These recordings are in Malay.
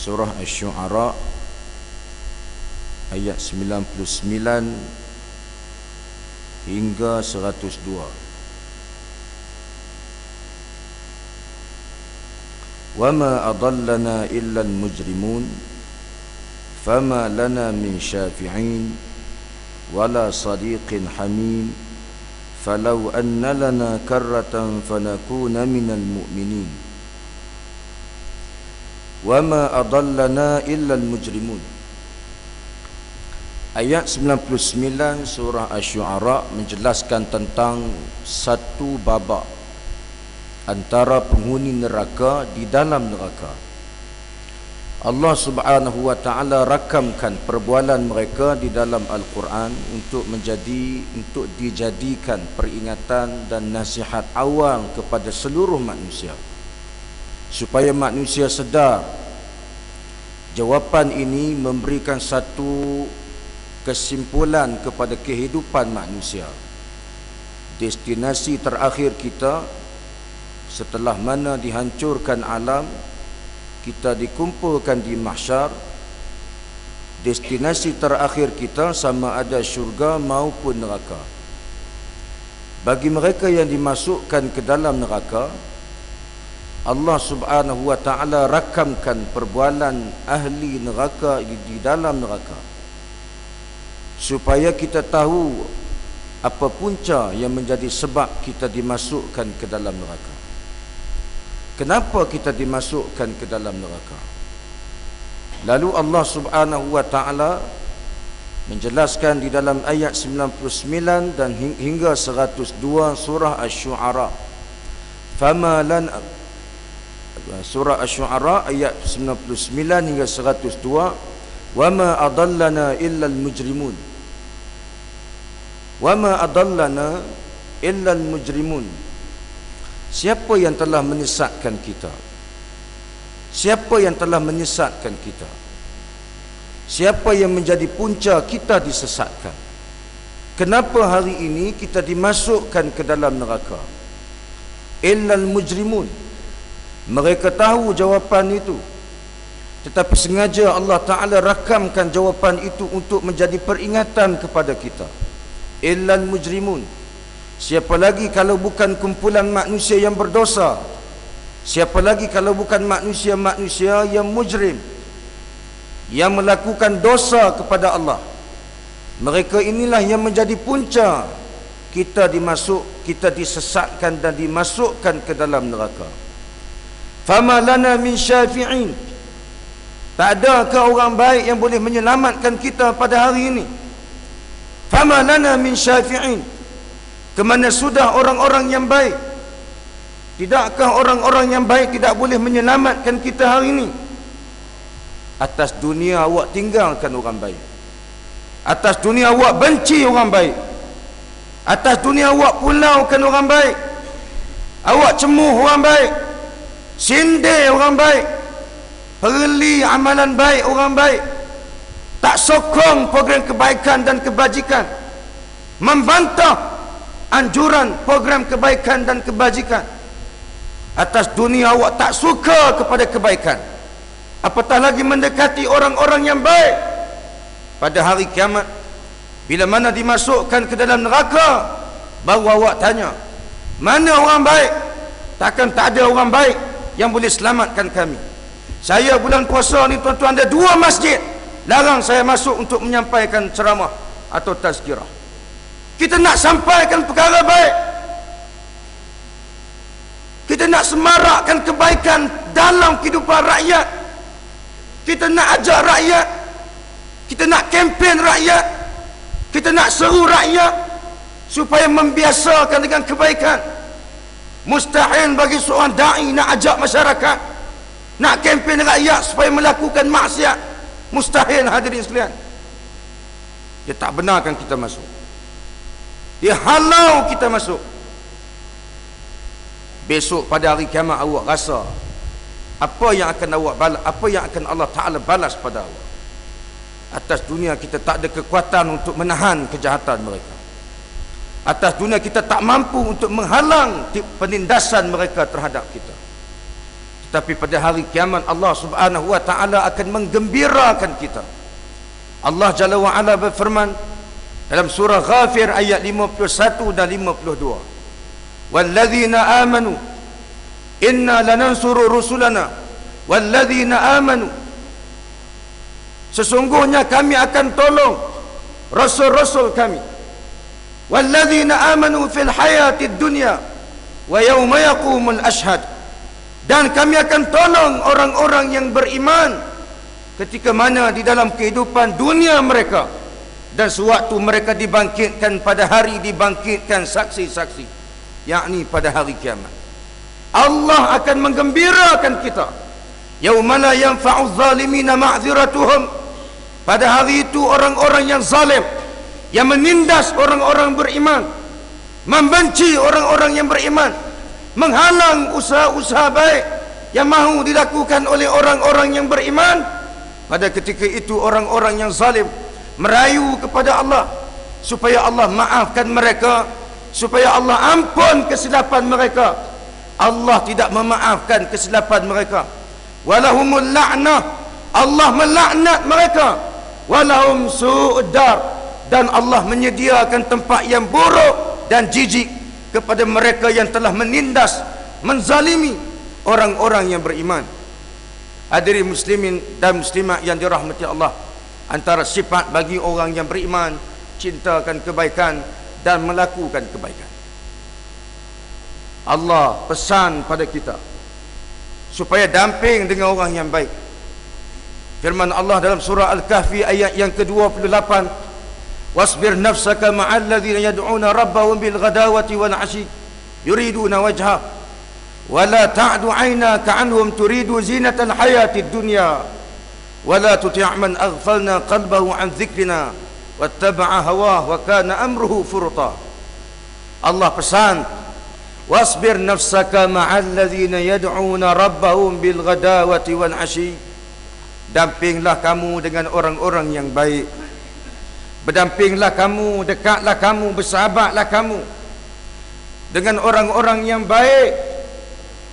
surah Asy-Syu'ara ayat 99 hingga 102. وَمَا أَضَلَّنَا إِلَّا الْمُجْرِمُونَ فَمَا لَنَا مِنْ شَافِعِينَ وَلَا صَدِيقٍ حَمِيمٍ فَلَوْ أَنَّ لَنَا كَرَّةً فَنَكُونَ مِنَ الْمُؤْمِنِينَ وَمَا أَضَلَّنَا إِلَّا الْمُجْرِمُونَ. Ayat 99 surah Asy-Syu'ara menjelaskan tentang satu babak antara penghuni neraka di dalam neraka. Allah Subhanahu wa taala rakamkan perbualan mereka di dalam Al-Quran untuk dijadikan peringatan dan nasihat awal kepada seluruh manusia, supaya manusia sedar. Jawapan ini memberikan satu kesimpulan kepada kehidupan manusia. Destinasi terakhir kita setelah mana dihancurkan alam, kita dikumpulkan di mahsyar. Destinasi terakhir kita sama ada syurga maupun neraka. Bagi mereka yang dimasukkan ke dalam neraka, Allah Subhanahu wa taala rakamkan perbualan ahli neraka di dalam neraka, supaya kita tahu apa punca yang menjadi sebab kita dimasukkan ke dalam neraka. Kenapa kita dimasukkan ke dalam neraka? Lalu Allah Subhanahu wa taala menjelaskan di dalam ayat 99 dan hingga 102 surah Asy-Syu'ara. Fama lan surah Asy-Syu'ara ayat 99 hingga 102. Wama adallana illa al-mujrimun. Wama adallana illa al-mujrimun. Siapa yang telah menyesatkan kita? Siapa yang telah menyesatkan kita? Siapa yang menjadi punca kita disesatkan? Kenapa hari ini kita dimasukkan ke dalam neraka? Illal mujrimun. Mereka tahu jawapan itu, tetapi sengaja Allah Ta'ala rakamkan jawapan itu untuk menjadi peringatan kepada kita. Illal mujrimun. Siapa lagi kalau bukan kumpulan manusia yang berdosa? Siapa lagi kalau bukan manusia-manusia yang mujrim, yang melakukan dosa kepada Allah? Mereka inilah yang menjadi punca kita disesatkan dan dimasukkan ke dalam neraka. Fama lana min syafi'in. Tak adakah orang baik yang boleh menyelamatkan kita pada hari ini? Fama lana min syafi'in. Kemana sudah orang-orang yang baik? Tidakkah orang-orang yang baik tidak boleh menyelamatkan kita hari ini? Atas dunia awak tinggalkan orang baik. Atas dunia awak benci orang baik. Atas dunia awak pulaukan orang baik. Awak cemuh orang baik, sindir orang baik, perli amalan baik orang baik, tak sokong program kebaikan dan kebajikan, membantah anjuran program kebaikan dan kebajikan. Atas dunia awak tak suka kepada kebaikan, apatah lagi mendekati orang-orang yang baik. Pada hari kiamat, bila mana dimasukkan ke dalam neraka, baru awak tanya, mana orang baik? Takkan tak ada orang baik yang boleh selamatkan kami. Saya bulan puasa ni tuan-tuan, ada 2 masjid larang saya masuk untuk menyampaikan ceramah atau tazkirah. Kita nak sampaikan perkara baik, kita nak semarakkan kebaikan dalam kehidupan rakyat, kita nak ajak rakyat, kita nak kempen rakyat, kita nak seru rakyat supaya membiasakan dengan kebaikan. Mustahil bagi seorang da'i nak ajak masyarakat, nak kempen rakyat supaya melakukan maksiat. Mustahil, hadirin sekalian. Dia tak benarkan kita masuk, dia halau kita masuk. Besok pada hari kiamat awak rasa apa yang akan awak balas, apa yang akan Allah Ta'ala balas pada awak. Atas dunia kita tak ada kekuatan untuk menahan kejahatan mereka. Atas dunia kita tak mampu untuk menghalang penindasan mereka terhadap kita. Tetapi pada hari kiamat Allah Subhanahu wa taala akan menggembirakan kita. Allah Jalla wa Ala berfirman dalam surah Ghafir ayat 51 dan 52. Walladzina amanu inna lanansuru rusulana walladzina amanu, sesungguhnya kami akan tolong rasul-rasul kami, walladzina amanu fil hayatid dunya wa yauma yaqumul ashhad, dan kami akan tolong orang-orang yang beriman ketika mana di dalam kehidupan dunia mereka dan sewaktu mereka dibangkitkan pada hari dibangkitkan saksi-saksi, yakni pada hari kiamat. Allah akan menggembirakan kita. Yauma la yanfa'u zalimina ma'dziratuhum, pada hari itu orang-orang yang zalim, yang menindas orang-orang beriman, membenci orang-orang yang beriman, menghalang usaha-usaha baik yang mahu dilakukan oleh orang-orang yang beriman, pada ketika itu orang-orang yang zalim merayu kepada Allah supaya Allah maafkan mereka, supaya Allah ampun kesilapan mereka. Allah tidak memaafkan kesilapan mereka. Walahumul la'nah, Allah melaknat mereka. Walahum su'ud dar, dan Allah menyediakan tempat yang buruk dan jijik kepada mereka yang telah menindas, menzalimi orang-orang yang beriman. Hadirin muslimin dan muslimat yang dirahmati Allah, antara sifat bagi orang yang beriman, cintakan kebaikan dan melakukan kebaikan. Allah pesan pada kita supaya damping dengan orang yang baik. Firman Allah dalam surah Al-Kahfi ayat yang ke-28, wasbir nafsaka ma'al ladzina yad'una rabbahum bil ghadawati wal 'ashi yuriduna wajha wa la ta'du 'aynaka 'anhum turidu zinatal hayatid dunya wa la tuti' man aghfalna qalbahu 'an dzikrina wattaba'a hawahu wa kana amruhu furta. Allah pesan, wasbir nafsaka ma'al ladzina yad'una rabbahum bil ghadawati wal 'ashi, dampinglah kamu dengan orang-orang yang baik. Berdampinglah kamu, dekatlah kamu, bersahabatlah kamu dengan orang-orang yang baik.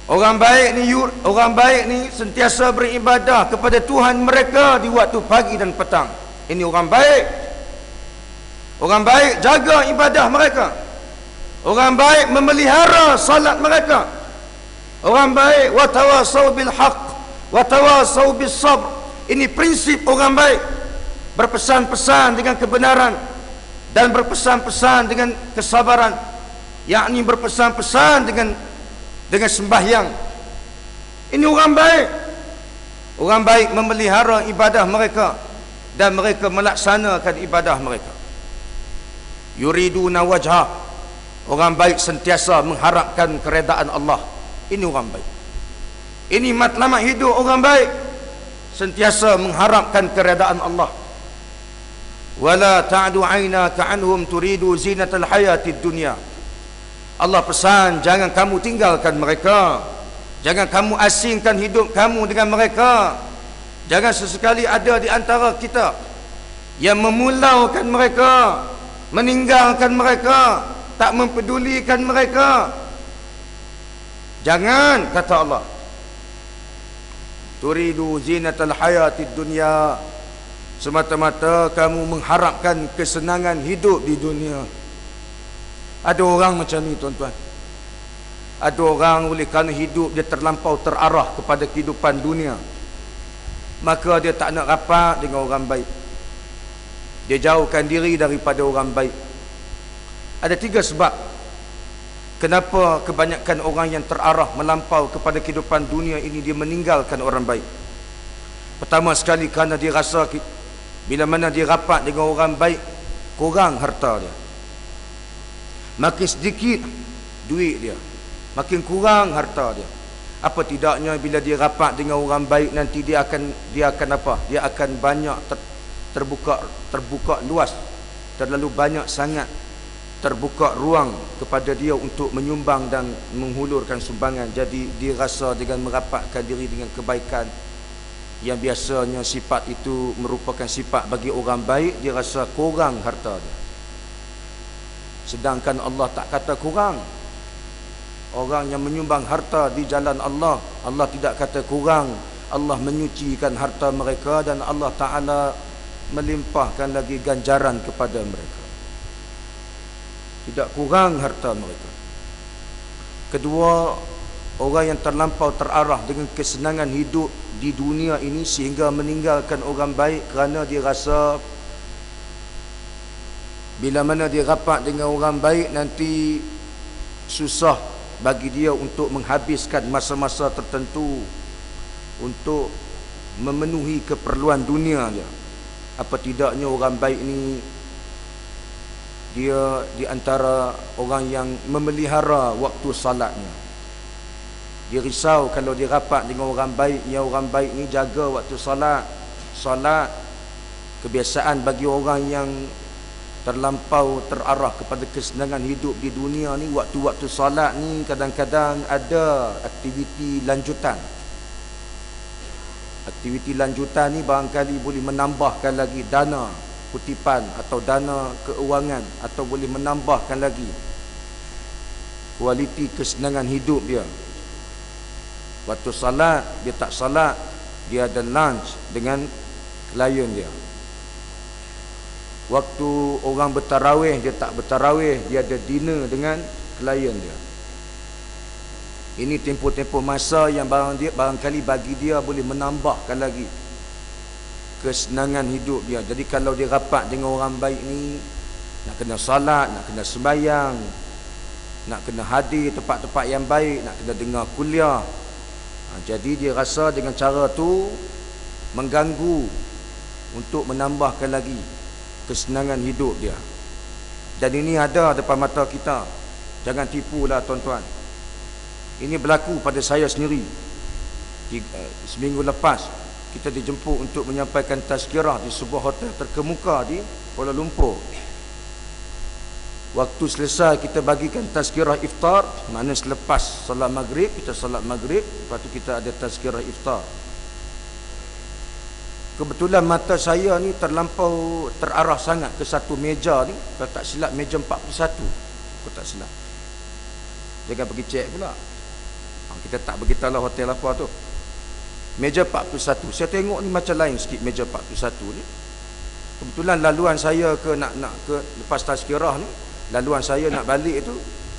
Orang baik ni sentiasa beribadah kepada Tuhan mereka di waktu pagi dan petang. Ini orang baik. Orang baik jaga ibadah mereka. Orang baik memelihara salat mereka. Orang baik watawasau bil haqq watawasau bis sabr. Ini prinsip orang baik. Berpesan-pesan dengan kebenaran dan berpesan-pesan dengan kesabaran, yakni berpesan-pesan dengan sembahyang. Ini orang baik. Orang baik memelihara ibadah mereka dan mereka melaksanakan ibadah mereka. Yuriduna wajha, orang baik sentiasa mengharapkan keredaan Allah. Ini orang baik. Ini matlamat hidup orang baik, sentiasa mengharapkan keredaan Allah. Wala ta'du 'aynaka 'anhum turidu zinatal hayatid dunya. Allah pesan, jangan kamu tinggalkan mereka, jangan kamu asingkan hidup kamu dengan mereka. Jangan sesekali ada di antara kita yang memulaukan mereka, meninggalkan mereka, tak mempedulikan mereka. Jangan, kata Allah. Turidu zinatal hayatid dunya, semata-mata kamu mengharapkan kesenangan hidup di dunia. Ada orang macam ni, tuan-tuan. Ada orang oleh kerana hidup dia terlampau terarah kepada kehidupan dunia, maka dia tak nak rapat dengan orang baik. Dia jauhkan diri daripada orang baik. Ada 3 sebab kenapa kebanyakan orang yang terarah melampau kepada kehidupan dunia ini dia meninggalkan orang baik. Pertama sekali, kerana dia rasa bila mana dia rapat dengan orang baik, kurang harta dia. Makin sedikit duit dia, makin kurang harta dia. Apa tidaknya bila dia rapat dengan orang baik, nanti dia akan apa? Dia akan banyak terbuka luas, terlalu banyak sangat terbuka ruang kepada dia untuk menyumbang dan menghulurkan sumbangan. Jadi dia rasa dengan merapatkan diri dengan kebaikan yang biasanya sifat itu merupakan sifat bagi orang baik, dia rasa kurang harta dia. Sedangkan Allah tak kata kurang. Orang yang menyumbang harta di jalan Allah, Allah tidak kata kurang. Allah menyucikan harta mereka dan Allah Ta'ala melimpahkan lagi ganjaran kepada mereka. Tidak kurang harta mereka. Kedua, orang yang terlampau terarah dengan kesenangan hidup di dunia ini sehingga meninggalkan orang baik kerana dia rasa bila mana dia rapat dengan orang baik nanti susah bagi dia untuk menghabiskan masa-masa tertentu untuk memenuhi keperluan dunia dia. Apa tidaknya orang baik ni dia di antara orang yang memelihara waktu salatnya. Dia risau kalau dia rapat dengan orang baik, yang orang baik ni jaga waktu salat. Salat kebiasaan bagi orang yang terlampau terarah kepada kesenangan hidup di dunia ni, waktu-waktu salat ni kadang-kadang ada aktiviti lanjutan. Aktiviti lanjutan ni barangkali boleh menambahkan lagi dana kutipan atau dana keuangan, atau boleh menambahkan lagi kualiti kesenangan hidup dia. Waktu salat dia tak salat, dia ada lunch dengan klien dia. Waktu orang bertarawih dia tak bertarawih, dia ada dinner dengan klien dia. Ini tempoh-tempoh masa yang barangkali bagi dia boleh menambahkan lagi kesenangan hidup dia. Jadi kalau dia rapat dengan orang baik ni, nak kena salat, nak kena sembahyang, nak kena hadir tempat-tempat yang baik, nak kena dengar kuliah. Jadi dia rasa dengan cara tu mengganggu untuk menambahkan lagi kesenangan hidup dia. Dan ini ada depan mata kita. Jangan tipulah tuan-tuan. Ini berlaku pada saya sendiri. Seminggu lepas kita dijemput untuk menyampaikan tazkirah di sebuah hotel terkemuka di Kuala Lumpur. Waktu selesai kita bagikan tazkirah iftar, maknanya selepas solat maghrib, kita solat maghrib, lepas tu kita ada tazkirah iftar. Kebetulan mata saya ni terlampau terarah sangat ke satu meja ni. Kalau tak silap meja 41. Kalau tak silap, jangan pergi cek pula. Kita tak beritahulah hotel apa tu. Meja 41. Saya tengok ni macam lain sikit meja 41 ni. Kebetulan laluan saya ke nak ke lepas tazkirah ni, laluan saya nak balik tu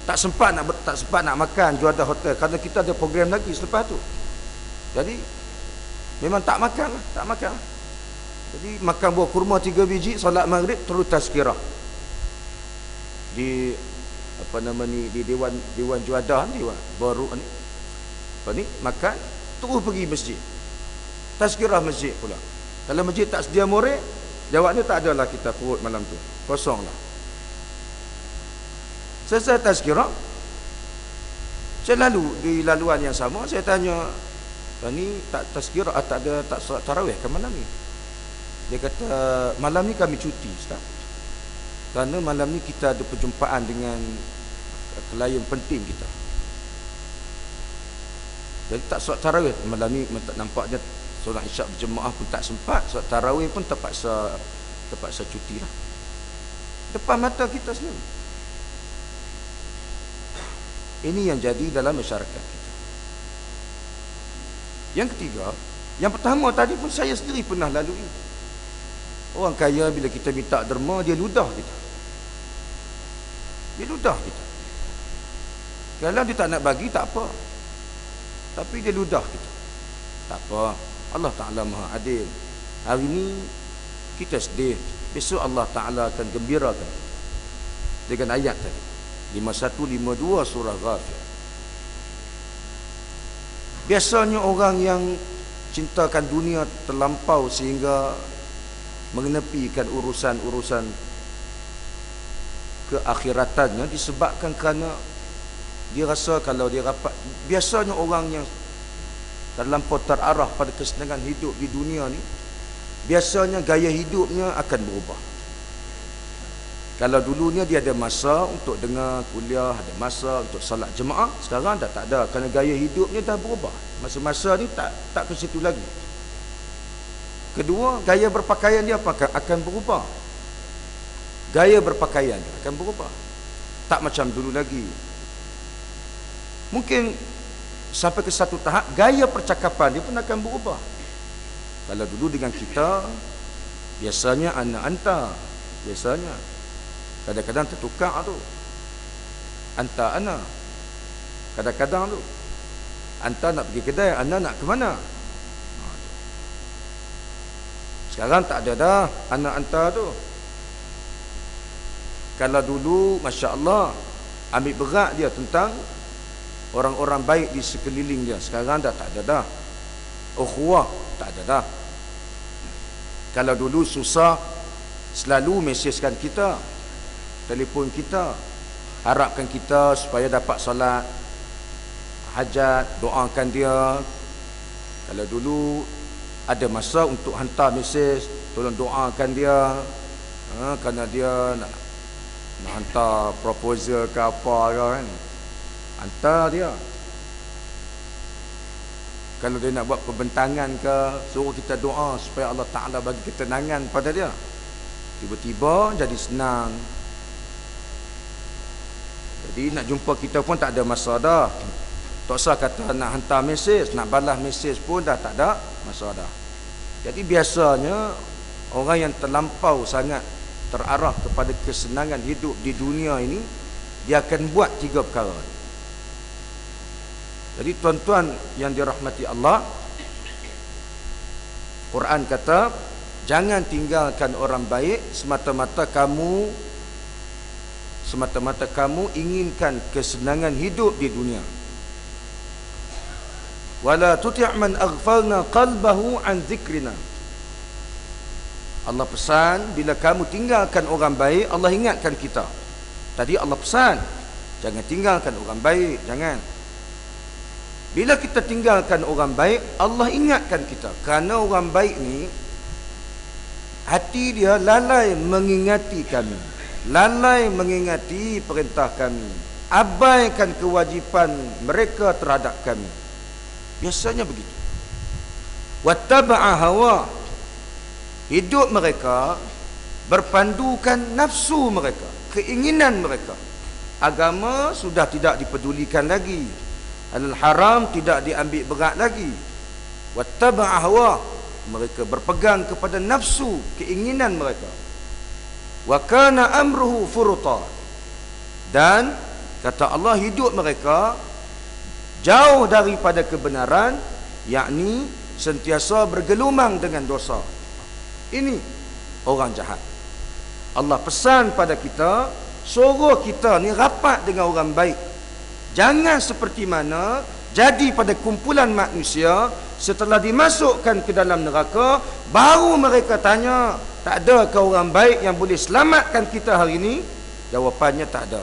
tak sempat nak makan juadah hotel kerana kita ada program lagi selepas tu. Jadi memang tak makan. Jadi makan buah kurma 3 biji, solat maghrib, terus tazkirah di apa nama ni, di dewan juadah, dewan baru ni. Apa ni, makan terus pergi masjid, tazkirah masjid pula. Kalau masjid tak sedia murid, jawabnya tak adalah kita perut malam tu, kosong lah. Selesai tazkirah, saya lalu di laluan yang sama, saya tanya, ni tak tazkirah, tak ada, tak solat tarawih ke malam ni? Dia kata, malam ni kami cuti Ustaz, kerana malam ni kita ada perjumpaan dengan klien penting kita. Jadi tak solat tarawih malam ni. Nampaknya solat isyak berjemaah pun tak sempat, solat tarawih pun terpaksa cuti lah, depan mata kita sendiri. Ini yang jadi dalam masyarakat kita. Yang ketiga, yang pertama tadi pun saya sendiri pernah lalui. Orang kaya bila kita minta derma, dia ludah kita. Kalau dia tak nak bagi, tak apa, tapi dia ludah kita. Tak apa, Allah Ta'ala Maha Adil. Hari ini kita sedih, besok Allah Ta'ala akan gembirakan dengan ayat tadi 51-52 surah Ghafir. Biasanya orang yang cintakan dunia terlampau sehingga mengenepikan urusan-urusan keakhiratannya disebabkan kerana dia rasa kalau dia rapat. Biasanya orang yang terlampau terarah pada kesenangan hidup di dunia ni, biasanya gaya hidupnya akan berubah. Kalau dulunya dia ada masa untuk dengar kuliah, ada masa untuk salat jemaah, sekarang dah tak ada kerana gaya hidupnya dah berubah. Masa-masa ni tak ke situ lagi. Kedua, gaya berpakaian dia akan berubah. Gaya berpakaian dia akan berubah. Tak macam dulu lagi. Mungkin sampai ke satu tahap gaya percakapan dia pun akan berubah. Kalau dulu dengan kita biasanya anak hantar, biasanya kadang-kadang tertukar tu, hantar anak, kadang-kadang tu hantar nak pergi kedai, anak nak ke mana. Sekarang tak ada dah anak hantar tu. Kalau dulu Masya Allah ambil berat dia tentang orang-orang baik di sekeliling dia, sekarang dah tak ada dah. Ukhuwah tak ada dah. Kalau dulu susah, selalu mesejkan kita, telefon kita, harapkan kita supaya dapat solat hajat, doakan dia. Kalau dulu ada masa untuk hantar mesej, tolong doakan dia, kerana dia nak hantar proposal ke apa kan, hantar dia. Kalau dia nak buat perbentangan ke, suruh kita doa supaya Allah Ta'ala bagi ketenangan pada dia. Tiba-tiba jadi senang. Jadi nak jumpa kita pun tak ada masa dah. Tak usah kata nak hantar mesej, nak balas mesej pun dah tak ada masa dah. Jadi biasanya orang yang terlampau sangat terarah kepada kesenangan hidup di dunia ini, dia akan buat 3 perkara. Jadi tuan-tuan yang dirahmati Allah, Quran kata jangan tinggalkan orang baik semata-mata kamu inginkan kesenangan hidup di dunia. Wala tuti' man aghfalna qalbahu an dzikrina. Allah pesan, bila kamu tinggalkan orang baik, Allah ingatkan kita. Tadi Allah pesan jangan tinggalkan orang baik, jangan. Bila kita tinggalkan orang baik, Allah ingatkan kita. Kerana orang baik ni hati dia lalai mengingati kami, lalai mengingati perintah kami, abaikan kewajipan mereka terhadap kami. Biasanya begitu. Wattaba'a hawa, hidup mereka berpandukan nafsu mereka, keinginan mereka. Agama sudah tidak dipedulikan lagi, halal haram tidak diambil berat lagi. Wattaba'a hawa, mereka berpegang kepada nafsu, keinginan mereka. Wa kana amruhu furuta, dan kata Allah hidup mereka jauh daripada kebenaran, yakni sentiasa bergelumang dengan dosa. Ini orang jahat. Allah pesan pada kita, suruh kita ni rapat dengan orang baik. Jangan seperti mana jadi pada kumpulan manusia, setelah dimasukkan ke dalam neraka, baru mereka tanya, tak ada ke orang baik yang boleh selamatkan kita hari ini? Jawapannya tak ada.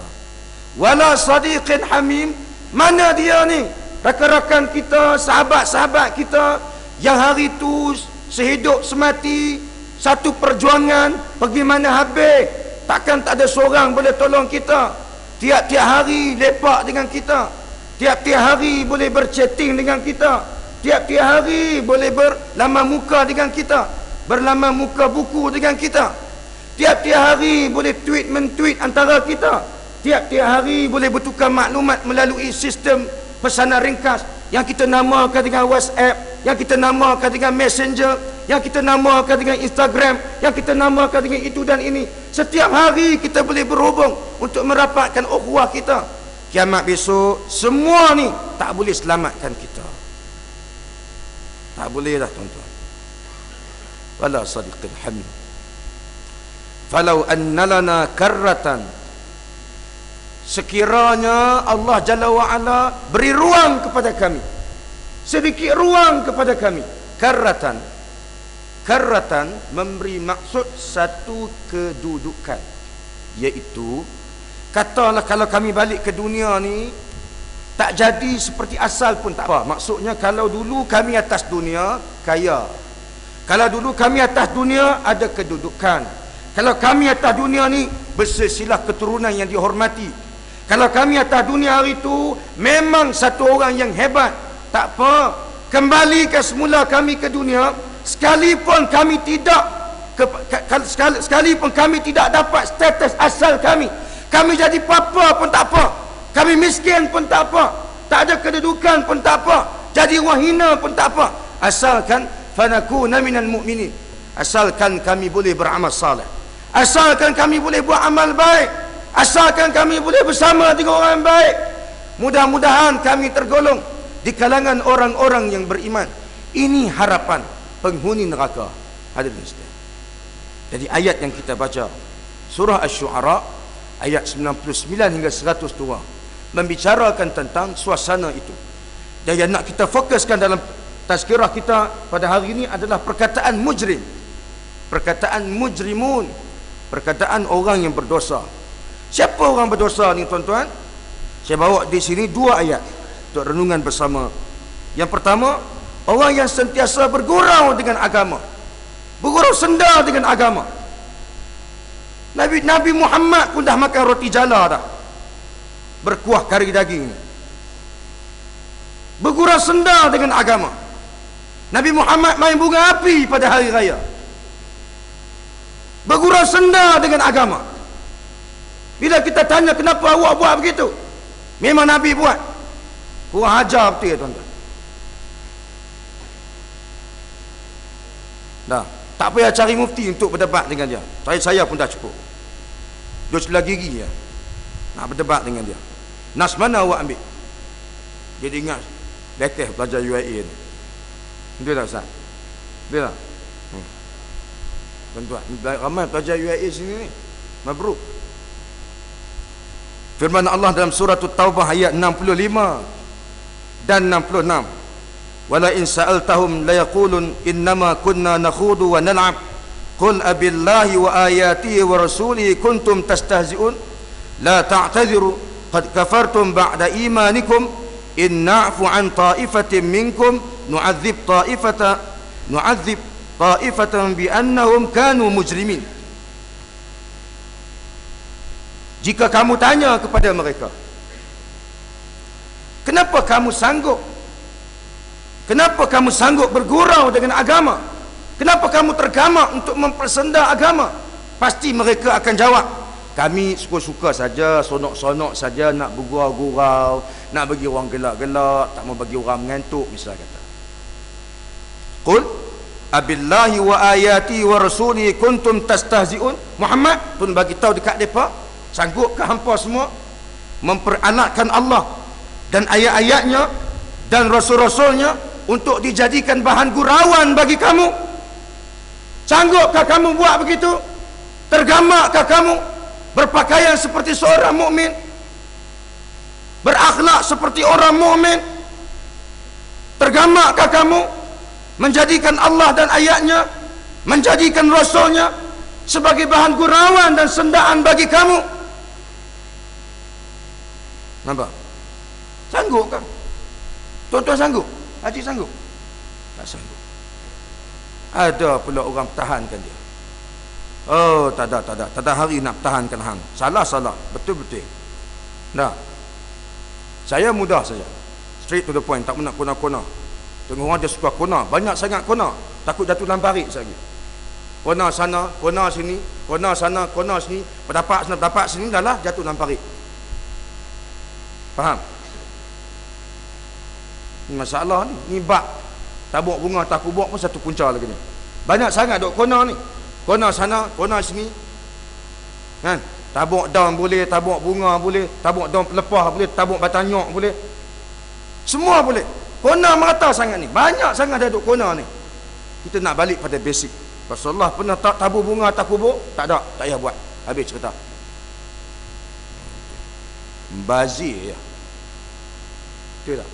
Wala sadiqin hamim, mana dia ni rakan-rakan kita, sahabat-sahabat kita yang hari tu sehidup semati, satu perjuangan, pergi mana habis, takkan tak ada seorang boleh tolong kita. Tiap-tiap hari lepak dengan kita, tiap-tiap hari boleh berchatting dengan kita, tiap-tiap hari boleh berlaman muka dengan kita, berlaman muka buku dengan kita, tiap-tiap hari boleh men-tweet antara kita, tiap-tiap hari boleh bertukar maklumat melalui sistem pesanan ringkas yang kita namakan dengan WhatsApp, yang kita namakan dengan Messenger, yang kita namakan dengan Instagram, yang kita namakan dengan itu dan ini. Setiap hari kita boleh berhubung untuk merapatkan ukhuwah kita. Kiamat besok semua ni tak boleh selamatkan kita. Tak boleh dah tuan-tuan. Wala sadiqil hamid. Falau anna lana karratan, sekiranya Allah Jalla wa'ala beri ruang kepada kami, sedikit ruang kepada kami. Karratan memberi maksud satu kedudukan, iaitu katalah kalau kami balik ke dunia ni tak jadi seperti asal pun tak apa. Maksudnya kalau dulu kami atas dunia kaya, kalau dulu kami atas dunia ada kedudukan, kalau kami atas dunia ni bersilsilah keturunan yang dihormati, kalau kami atas dunia hari itu memang satu orang yang hebat, tak apa, kembalikan semula kami ke dunia. Sekalipun kami tidak sekalipun kami tidak dapat status asal kami, kami jadi apa pun tak apa, kami miskin pun tak apa, tak ada kedudukan pun tak apa, jadi orang hina pun tak apa, asalkan fanakuna minal mu'minin, asalkan kami boleh beramal saleh, asalkan kami boleh buat amal baik, asalkan kami boleh bersama dengan orang baik. Mudah-mudahan kami tergolong di kalangan orang-orang yang beriman. Ini harapan penghuni neraka. Hadirin sekalian, jadi ayat yang kita baca surah Asy-Syu'ara ayat 99 hingga 102 membicarakan tentang suasana itu. Dan yang nak kita fokuskan dalam tazkirah kita pada hari ini adalah perkataan mujrim, perkataan mujrimun, perkataan orang yang berdosa. Siapa orang berdosa ni tuan-tuan? Saya bawa di sini dua ayat untuk renungan bersama. Yang pertama, orang yang sentiasa bergurau dengan agama, bergurau senda dengan agama. Nabi Muhammad pun dah makan roti jala dah, berkuah kari daging, bergurau senda dengan agama. Nabi Muhammad main bunga api pada hari raya, bergurau senda dengan agama. Bila kita tanya kenapa awak buat begitu, memang Nabi buat. Kurang ajar betul ya tuan-tuan. Dah, tak payah cari mufti untuk berdebat dengan dia. Saya pun dah cukup. 12 gigi ya, nak berdebat dengan dia. Nas mana awak ambil? Dia ingat letih pelajar UIA ni. Betul tak Ustaz? Betul tak? Tuan-tuan, ramai pelajar UIA sini ni. Mabruk. Firman Allah dalam surah At-Taubah ayat 65 dan 66. Wala in sa'altahum la yaqulun innama kunna nakhudu wa nal'ab qul abillahi wa ayatihi wa rasulihi kuntum tastahzi'un la ta'tadhiru qad kafartum ba'da imanikum in na'fu an ta'ifatin minkum nu'adzib ta'ifatan bi annahum kanu mujrimin. Jika kamu tanya kepada mereka, kenapa kamu sanggup bergurau dengan agama, kenapa kamu tergamak untuk mempersenda agama, pasti mereka akan jawab, kami suka-suka saja, sonok-sonok saja, nak bergurau-gurau, nak bagi orang gelak-gelak, tak mau bagi orang mengantuk, misal kata. Qul abillahi wa ayati wa rasuli kuntum tastahzi'un. Muhammad pun bagi tahu dekat mereka, sanggupkah hampa semua memperanakkan Allah dan ayat-ayatnya dan rasul-rasulnya untuk dijadikan bahan gurauan bagi kamu? Sanggupkah kamu buat begitu? Tergamakkah kamu berpakaian seperti seorang mukmin, berakhlak seperti orang mukmin? Tergamakkah kamu menjadikan Allah dan ayatnya, menjadikan rasulnya sebagai bahan gurauan dan sendaan bagi kamu? Nampak? Sanggup kan? Tuan-tuan sanggup? Haji sanggup? Tak sanggup. Ada pula orang pertahankan dia. Oh, tak ada hari nak pertahankan hang. Salah, betul-betul. Nah, saya mudah saja, straight to the point, tak nak kona-kona. Tengok orang dia suka kona, banyak sangat kona, takut jatuh dalam parit lagi. Kona sana, kona sini, kona sana, kona sini, pendapat sana, pendapat sini, dah lah jatuh dalam parit. Faham? Ini masalah ni. Ni bab tabuk bunga takubuk pun satu punca lagi ni. Banyak sangat duk kona ni. Kona sana, kona sini. Kan? Tabuk daun boleh, tabuk bunga boleh, tabuk daun pelepah boleh, tabuk batang nyok boleh. Semua boleh. Kona merata sangat ni. Banyak sangat dah duk kona ni. Kita nak balik pada basic. Rasulullah pernah tak tabur bunga takubuk? Tak ada, tak payah buat. Habis cerita. Membazir ya. Betul tak?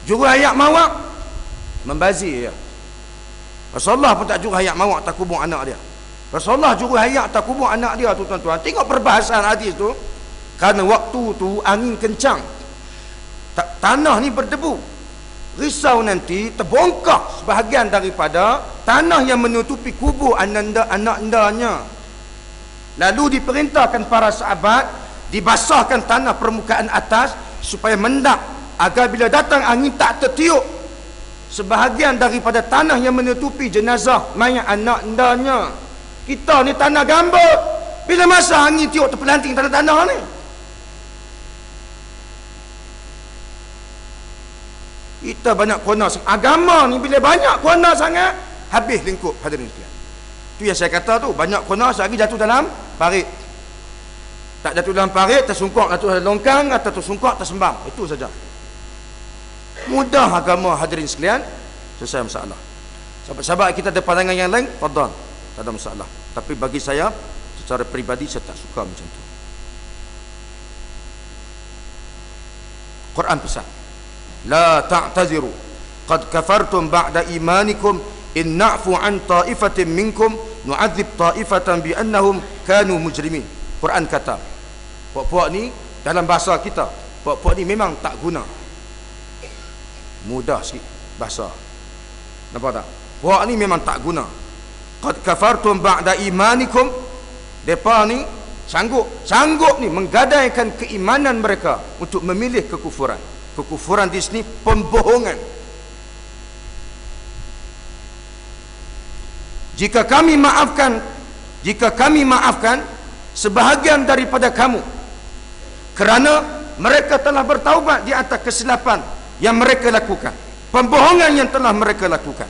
Juru hayak mawak, membazir ya. Rasulullah pun tak juru hayak mawak takubuk anak dia. Rasulullah juru hayak takubuk anak dia tu tuan-tuan. Tengok perbahasan hadis tu. Kerana waktu tu angin kencang, tanah ni berdebu, risau nanti terbongkar sebahagian daripada tanah yang menutupi kubur anak-anaknya. Lalu diperintahkan para sahabat dibasahkan tanah permukaan atas supaya mendap, agar bila datang angin tak tertiup sebahagian daripada tanah yang menutupi jenazah mayat anak-anaknya. Kita ni tanah gambut, bila masa angin tiup terpelanting tanah-tanah ni? Kita banyak kuana. Agama ni bila banyak kuana sangat, habis lingkup hadirin sekalian. Tu yang saya kata tu, banyak kuana sehari jatuh dalam parit. Tak jatuh dalam parit, tersungkuk jatuh dalam longkang, atau tersungkuk tersembam. Itu saja. Mudah agama hadirin sekalian, selesai masalah. Sahabat-sahabat kita ada pandangan yang lain, fadal, tak ada masalah. Tapi bagi saya, secara peribadi saya tak suka macam tu. Quran pesan, la ta'taziru qad kafartum ba'da imanikum in na'fu an ta'ifatin minkum nu'adzib ta'ifatan bi annahum kanu mujrimin. Quran kata, puak-puak ni dalam bahasa kita, puak-puak ni memang tak guna. Mudah sikit bahasa. Nampak tak? Puak ni memang tak guna. Qad kafartum ba'da imanikum. Depa ni sanggup ni menggadaikan keimanan mereka untuk memilih kekufuran. Kekufuran di sini pembohongan. Jika kami maafkan sebahagian daripada kamu kerana mereka telah bertaubat di atas kesilapan yang mereka lakukan, pembohongan yang telah mereka lakukan,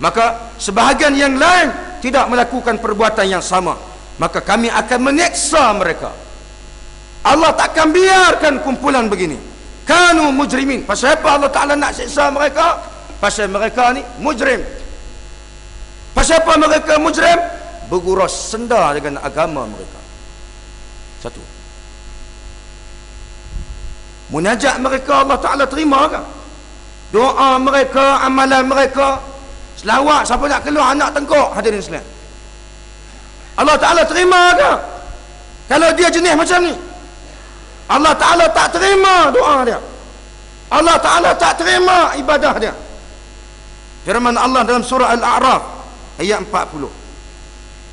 maka sebahagian yang lain tidak melakukan perbuatan yang sama, maka kami akan menyeksa mereka. Allah takkan biarkan kumpulan begini. Kanu mujrimin. Pasal apa Allah Ta'ala nak seksa mereka? Pasal mereka ni mujrim. Pasal apa mereka mujrim? Bergurau senda dengan agama mereka. Satu. Munajat mereka Allah Ta'ala terima ke? Doa mereka, amalan mereka, selawat siapa nak keluar anak tengkok, hadirin sekalian, Allah Ta'ala terima ke? Kalau dia jenis macam ni, Allah Ta'ala tak terima doa dia, Allah Ta'ala tak terima ibadah dia. Firman Allah dalam surah Al-A'raf ayat 40,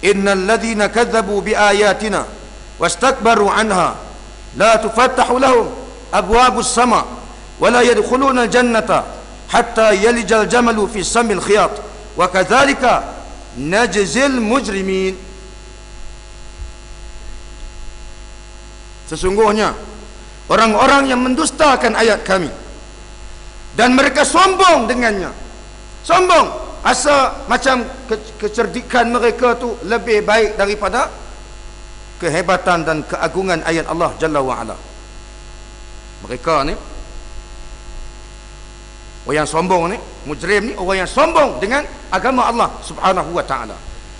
innal ladhina kadzabu bi ayatina wastakbaru anha la tufattahu lahum abwabus sama wa la yadkhuluna al-jannata hatta yalijal jamalu fi samil khiyat wa kadzalika najzil mujrimin. Sesungguhnya orang-orang yang mendustakan ayat kami dan mereka sombong dengannya, sombong asa macam kecerdikan mereka tu lebih baik daripada kehebatan dan keagungan ayat Allah Jalla wa'ala. Mereka ni, orang yang sombong ni, mujrim ni, orang yang sombong dengan agama Allah Subhanahu wa ta'ala.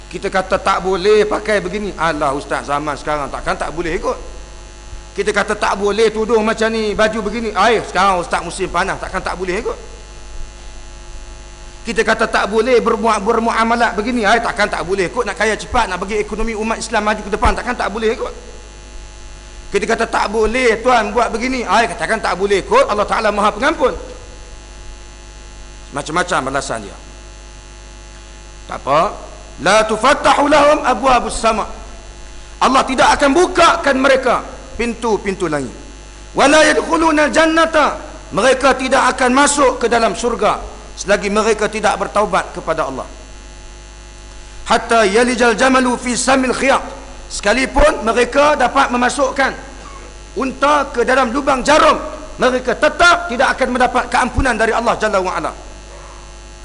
Kita kata tak boleh pakai begini, alah ustaz zaman sekarang takkan tak boleh ikut. Kita kata tak boleh tuduh macam ni, baju begini, sekarang ustaz musim panas takkan tak boleh ikut. Kita kata tak boleh bermuamalat begini, takkan tak boleh ikut. Nak kaya cepat, nak bagi ekonomi umat Islam maju ke depan, takkan tak boleh ikut. Kita kata tak boleh tuan buat begini, katakan tak boleh ikut. Allah Ta'ala Maha Pengampun. Macam-macam balasan dia. Tak apa, la tufattahu lahum abwabus sama. Allah tidak akan bukakan mereka pintu-pintu langit. Wala yadkhuluna jannata, mereka tidak akan masuk ke dalam surga selagi mereka tidak bertaubat kepada Allah. Hatta yalijal jamalu fi samil khiyat, sekalipun mereka dapat memasukkan unta ke dalam lubang jarum, mereka tetap tidak akan mendapat keampunan dari Allah Jalla wa'ala.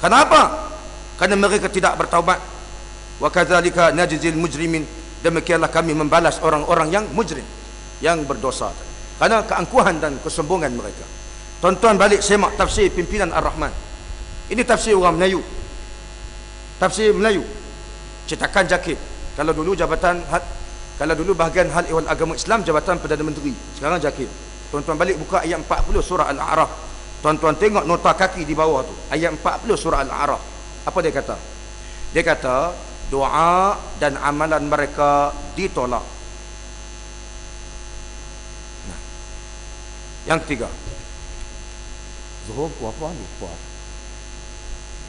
Kenapa? Kerana mereka tidak bertaubat. Wa kadzalika najzil mujrimin, demikianlah kami membalas orang-orang yang mujrim, yang berdosa, kerana keangkuhan dan kesombongan mereka. Tonton balik semak tafsir pimpinan Ar-Rahman. Ini tafsir orang Melayu, tafsir Melayu, cetakan Jakib. Kalau dulu bahagian hal ehwal agama Islam Jabatan Perdana Menteri, sekarang Jakib. Tuan-tuan balik buka ayat 40 surah Al-A'raf. Tuan-tuan tengok nota kaki di bawah tu, ayat 40 surah Al-A'raf. Apa dia kata? Dia kata doa dan amalan mereka ditolak. Nah, yang ketiga, Zuhur apa lupa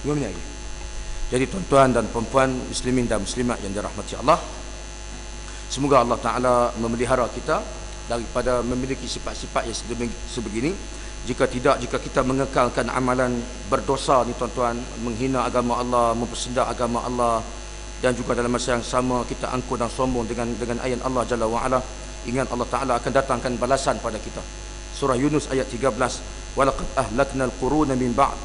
2 minit lagi. Jadi tuan-tuan dan perempuan muslimin dan muslimat yang dirahmati Allah, semoga Allah Ta'ala memelihara kita daripada memiliki sifat-sifat yang sebegini. Jika kita mengekalkan amalan berdosa ni tuan-tuan, menghina agama Allah, mempersendak agama Allah, dan juga dalam masa yang sama kita angkuh dan sombong dengan ayat Allah Jalla wa'ala, ingat Allah Ta'ala akan datangkan balasan pada kita. Surah Yunus ayat 13, walaqad ahlakna al-quruna min ba'd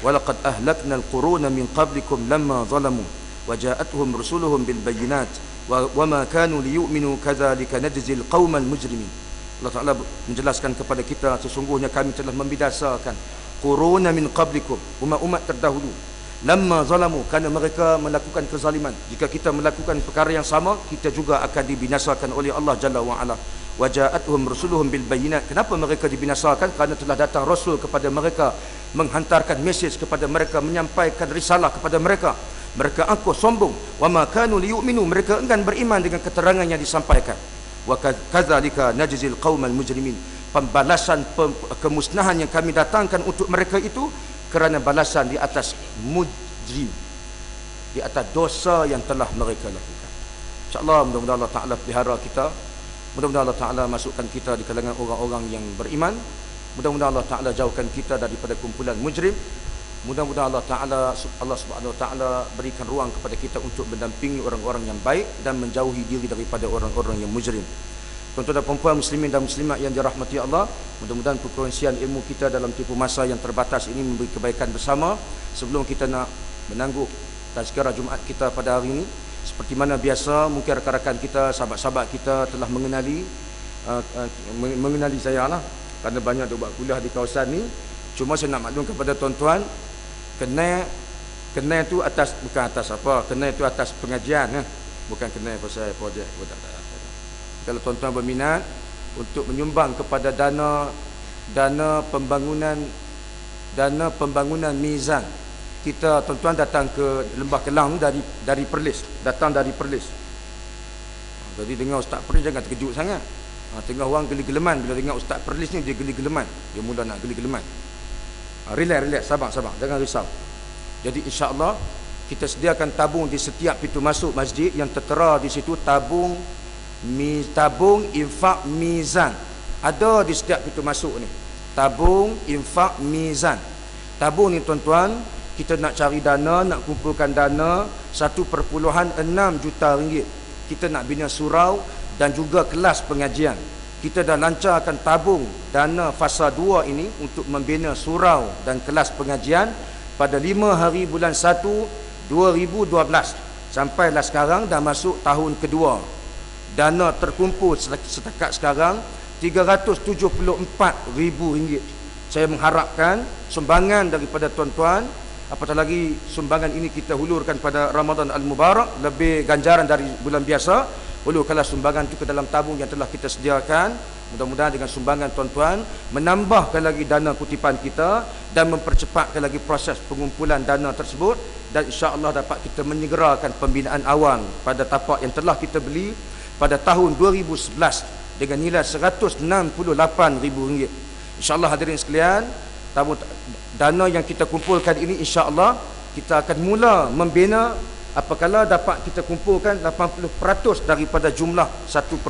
walaqad ahlakna al-quruna min qablikum lamma zalamu waja'atuhum rusuluhum bil bayyinat wa ma kanu liyu'minu kadzalika najzil qaumal mujrimin. Allah Ta'ala menjelaskan kepada kita, sesungguhnya kami telah membinasakan quruna min qablikum, umat-umat terdahulu, lamma zalamu, kerana mereka melakukan kezaliman. Jika kita melakukan perkara yang sama, kita juga akan dibinasakan oleh Allah Jalla wa Ala. Waja'atuhum rusuluhum bil bayyinat. Kenapa mereka dibinasakan? Kerana telah datang rasul kepada mereka, menghantarkan mesej kepada mereka, menyampaikan risalah kepada mereka. Mereka angkuh sombong. Wa ma kanu liyu'minu, mereka enggan beriman dengan keterangan yang disampaikan. Wa kadzalika najzil qaumal mujrimin. Pembalasan kemusnahan yang kami datangkan untuk mereka itu kerana balasan di atas mujrim, di atas dosa yang telah mereka lakukan. InsyaAllah mudah-mudahan Allah Ta'ala pelihara kita, mudah-mudahan Allah Ta'ala masukkan kita di kalangan orang-orang yang beriman, mudah-mudahan Allah Ta'ala jauhkan kita daripada kumpulan mujrim, mudah-mudahan Allah Subhanahu Wa Ta'ala berikan ruang kepada kita untuk mendampingi orang-orang yang baik dan menjauhi diri daripada orang-orang yang mujrim. Tuan-tuan dan puan-puan muslimin dan muslimat yang dirahmati Allah, mudah-mudahan perkongsian ilmu kita dalam tempoh masa yang terbatas ini memberi kebaikan bersama. Sebelum kita nak menangguh tazkirah Jumaat kita pada hari ini, seperti mana biasa, mungkin rakan-rakan kita, sahabat-sahabat kita telah mengenali saya lah, kerana banyak duk buat kuliah di kawasan ni. Cuma saya nak maklum kepada tuan-tuan, kenal tu atas, bukan atas apa, kenal tu atas pengajian, bukan kenal pasal projek. Kalau tuan-tuan berminat untuk menyumbang kepada dana pembangunan mizan, kita tuan-tuan datang ke Lembah Kelang dari Perlis, datang dari Perlis. Jadi dengar Ustaz Perlis jangan terkejut sangat. Tengah orang geli-geleman bila dengar Ustaz Perlis ni, dia geli-geleman, dia mula nak geli-geleman. Relax, sabar, jangan risau. Jadi insya-Allah kita sediakan tabung di setiap pintu masuk masjid yang tertera di situ, tabung infak mizan. Ada di setiap pintu masuk ni, tabung infak mizan. Tabung ni tuan-tuan, kita nak cari dana, nak kumpulkan dana 1.6 juta ringgit. Kita nak bina surau dan juga kelas pengajian. Kita dah lancarkan tabung dana fasa 2 ini untuk membina surau dan kelas pengajian pada 5 hari bulan 1 2012. Sampailah sekarang dah masuk tahun kedua. Dana terkumpul setakat sekarang RM374,000. Saya mengharapkan sumbangan daripada tuan-tuan, apatah lagi sumbangan ini kita hulurkan pada Ramadan Al-Mubarak, lebih ganjaran dari bulan biasa. Hulurkanlah sumbangan itu ke dalam tabung yang telah kita sediakan. Mudah-mudahan dengan sumbangan tuan-tuan menambahkan lagi dana kutipan kita dan mempercepatkan lagi proses pengumpulan dana tersebut, dan insya-Allah dapat kita menyegerakan pembinaan awal pada tapak yang telah kita beli pada tahun 2011 dengan nilai RM168,000. InsyaAllah hadirin sekalian, dana yang kita kumpulkan ini insyaAllah kita akan mula membina apabila dapat kita kumpulkan 80% daripada jumlah 1.6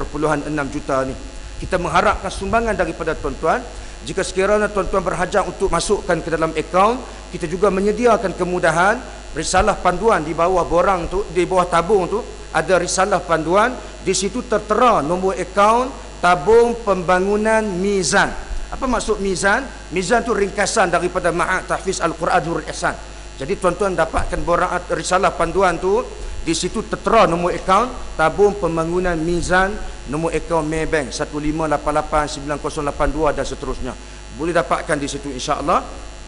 juta ni. Kita mengharapkan sumbangan daripada tuan-tuan. Jika sekiranya tuan-tuan berhajat untuk masukkan ke dalam akaun, kita juga menyediakan kemudahan risalah panduan di bawah borang tu, di bawah tabung tu ada risalah panduan. Di situ tertera nombor akaun tabung pembangunan mizan. Apa maksud mizan? Mizan tu ringkasan daripada Ma'had Tahfiz Al-Quran Nurul Ihsan. Jadi tuan-tuan dapatkan borang risalah panduan tu, di situ tertera nombor akaun tabung pembangunan mizan, nombor akaun Maybank 1588982 dan seterusnya. Boleh dapatkan di situ insya-Allah.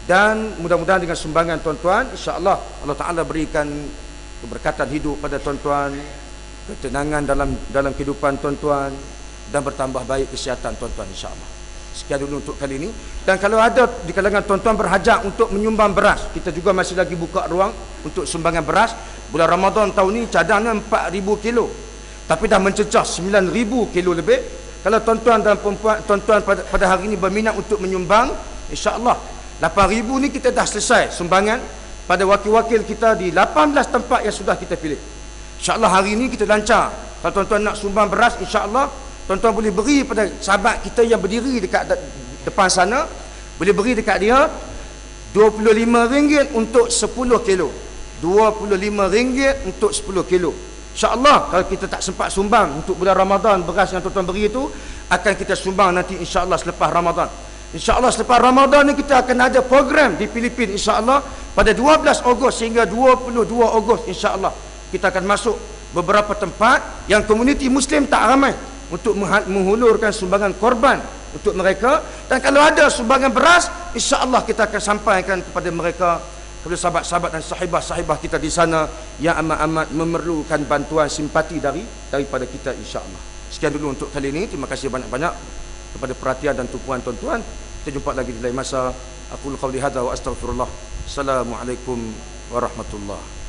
Dan mudah-mudahan dengan sumbangan tuan-tuan, insya-Allah Allah Taala berikan keberkatan hidup pada tuan-tuan, ketenangan dalam kehidupan tuan-tuan, dan bertambah baik kesihatan tuan-tuan insya-Allah. Sekian dulu untuk kali ini. Dan kalau ada di kalangan tuan-tuan berhajat untuk menyumbang beras, kita juga masih lagi buka ruang untuk sumbangan beras. Bulan Ramadan tahun ini cadangan 4,000 kilo, tapi dah mencecah 9,000 kilo lebih. Kalau tuan-tuan dan perempuan, tuan-tuan pada hari ini berminat untuk menyumbang, insya-Allah 8,000 ni kita dah selesai sumbangan pada wakil-wakil kita di 18 tempat yang sudah kita pilih. InsyaAllah hari ini kita lancar. Kalau tuan-tuan nak sumbang beras, insyaAllah tuan-tuan boleh beri pada sahabat kita yang berdiri dekat depan sana. Boleh beri dekat dia RM25 untuk 10 kilo. RM25 untuk 10 kilo. InsyaAllah kalau kita tak sempat sumbang untuk bulan Ramadan, beras yang tuan-tuan beri itu akan kita sumbang nanti insyaAllah selepas Ramadan. InsyaAllah selepas Ramadan ni kita akan ada program di Filipina, insyaAllah pada 12 Ogos hingga 22 Ogos, insyaAllah kita akan masuk beberapa tempat yang komuniti Muslim tak ramai untuk menghulurkan sumbangan korban untuk mereka. Dan kalau ada sumbangan beras, insyaAllah kita akan sampaikan kepada mereka, kepada sahabat-sahabat dan sahibah-sahibah kita di sana yang amat-amat memerlukan bantuan simpati daripada kita, insyaAllah. Sekian dulu untuk kali ini. Terima kasih banyak-banyak kepada perhatian dan tumpuan tuan-tuan. Kita jumpa lagi di lain masa. Aku qauli hadza wa astaghfirullah. Assalamualaikum warahmatullahi